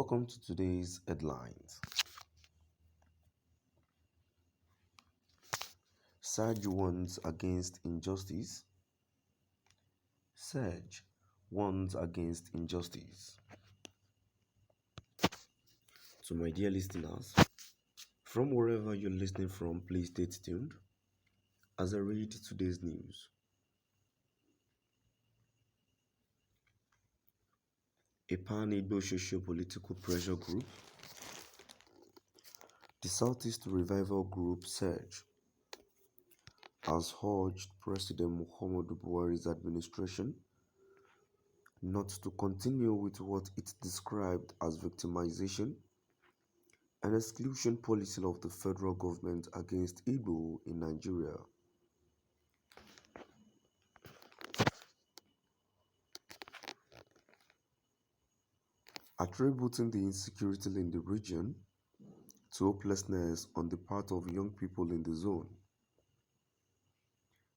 Welcome to today's headlines. Surge warns against injustice. Surge warns against injustice. To my dear listeners, from wherever you're listening from, please stay tuned as I read today's news. A pan-Igbo socio-political pressure group, the Southeast Revival Group Surge, has urged President Muhammadu Buhari's administration not to continue with what it described as victimization and exclusion policy of the federal government against Igbo in Nigeria. Attributing the insecurity in the region to hopelessness on the part of young people in the zone,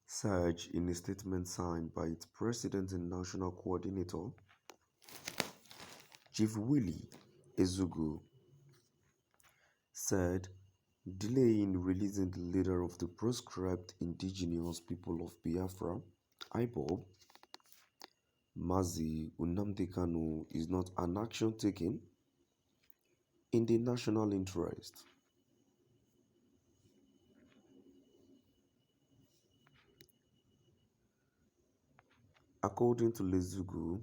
Surge, in a statement signed by its president and national coordinator, Chief Willie Ezugu, said delay in releasing the leader of the proscribed indigenous people of Biafra, IPOB, Nnamdi Kanu, is not an action taken in the national interest. According to Ezugu,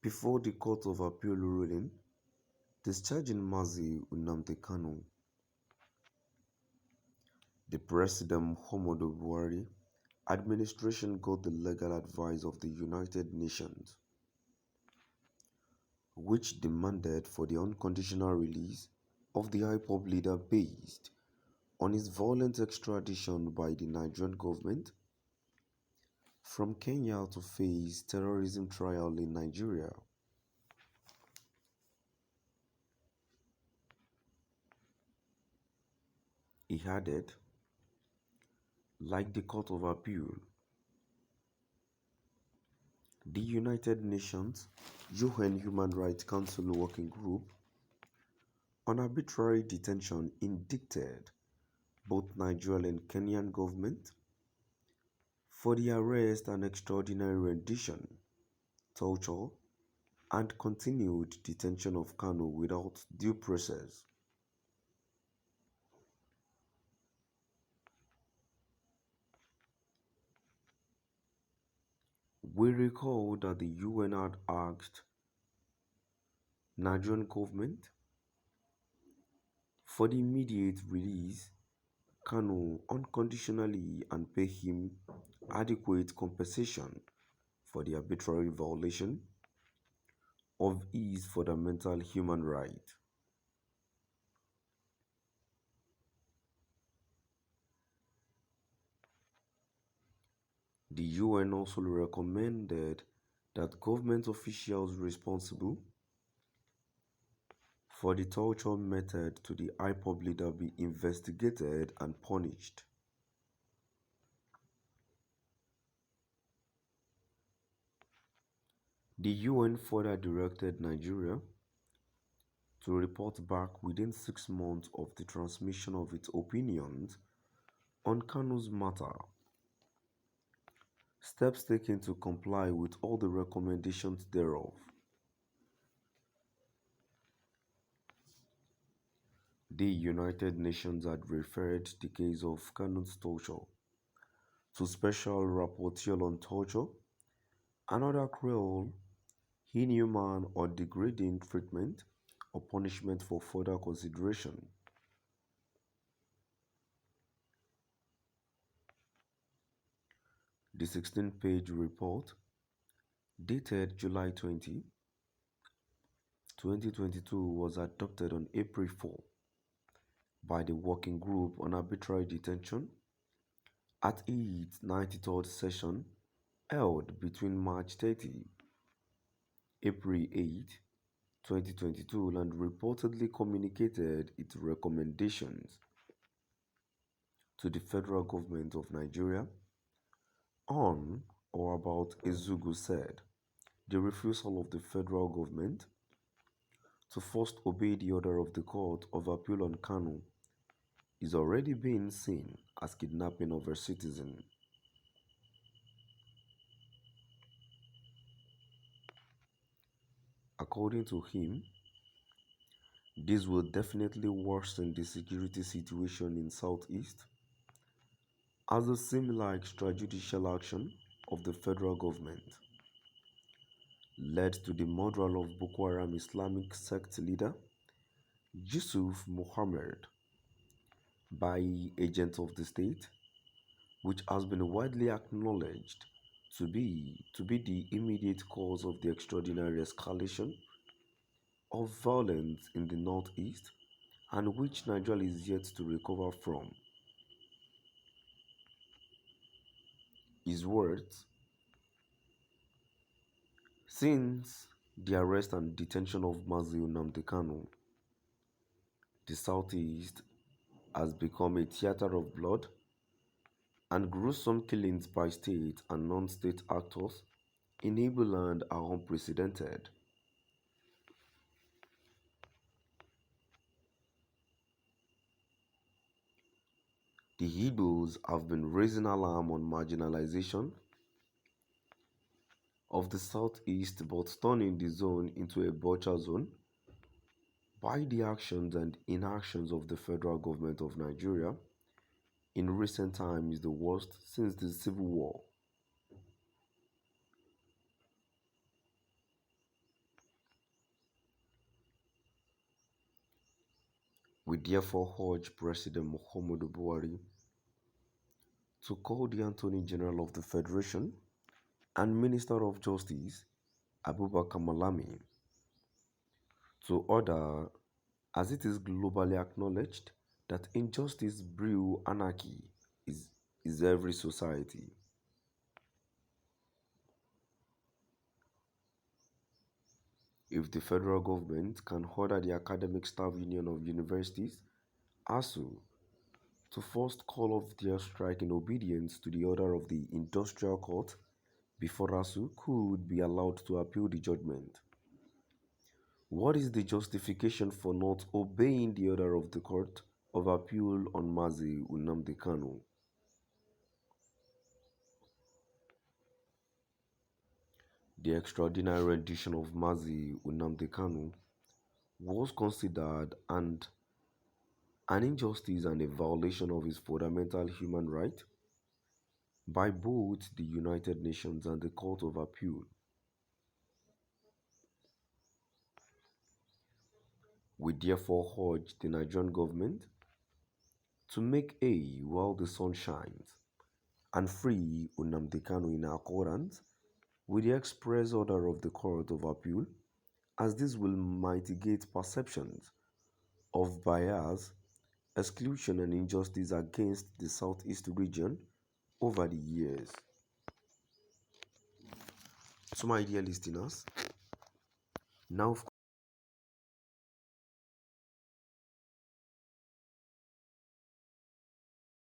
before the Court of Appeal ruling discharging Nnamdi Kanu, the President Muhammadu Buhari administration got the legal advice of the United Nations, which demanded for the unconditional release of the IPOB leader based on his violent extradition by the Nigerian government from Kenya to face terrorism trial in Nigeria. He added, like the Court of Appeal, the United Nations UN Human Rights Council Working Group on Arbitrary Detention indicted both Nigerian and Kenyan government for the arrest and extraordinary rendition, torture, and continued detention of Kanu without due process. We recall that the UN had asked Nigerian government for the immediate release Kanu unconditionally and pay him adequate compensation for the arbitrary violation of his fundamental human right. The UN also recommended that government officials responsible for the torture method to the IPOB leader be investigated and punished. The UN further directed Nigeria to report back within 6 months of the transmission of its opinions on Kanu's matter. Steps taken to comply with all the recommendations thereof. The United Nations had referred the case of Kanu's torture to Special Rapporteur on Torture and other cruel, inhuman, or degrading treatment or punishment for further consideration. The 16-page report, dated July 20, 2022, was adopted on April 4 by the Working Group on Arbitrary Detention at its 93rd session held between March 30, April 8, 2022, and reportedly communicated its recommendations to the federal government of Nigeria on or about, Ezugu said, the refusal of the federal government to first obey the order of the Court of Appeal on Kanu is already being seen as kidnapping of a citizen. According to him, this will definitely worsen the security situation in Southeast as a similar extrajudicial action of the federal government led to the murder of Boko Haram Islamic sect leader Yusuf Muhammad by agents of the state, which has been widely acknowledged to be the immediate cause of the extraordinary escalation of violence in the northeast and which Nigeria is yet to recover from. His words, since the arrest and detention of Nnamdi Kanu, the southeast has become a theater of blood and gruesome killings by state and non-state actors in Igbo land are unprecedented. The Igbos have been raising alarm on marginalization of the southeast but turning the zone into a butcher zone by the actions and inactions of the federal government of Nigeria in recent times is the worst since the Civil War. We therefore urge President Muhammadu Buhari to call the Attorney General of the Federation and Minister of Justice Abubakar Malami to order, as it is globally acknowledged, that injustice brew anarchy is, is every society. If the federal government can order the Academic Staff Union of Universities, ASU, to first call off their strike in obedience to the order of the Industrial Court before ASU could be allowed to appeal the judgment. What is the justification for not obeying the order of the Court of Appeal on Mazi Nnamdi Kanu? The extraordinary rendition of Mazi Nnamdi Kanu was considered an injustice and a violation of his fundamental human right by both the United Nations and the Court of Appeal. We therefore urge the Nigerian government to make hay while the sun shines and free Nnamdi Kanu in accordance with the express order of the Court of Appeal, as this will mitigate perceptions of bias, exclusion, and injustice against the Southeast region over the years. So, my dear listeners, now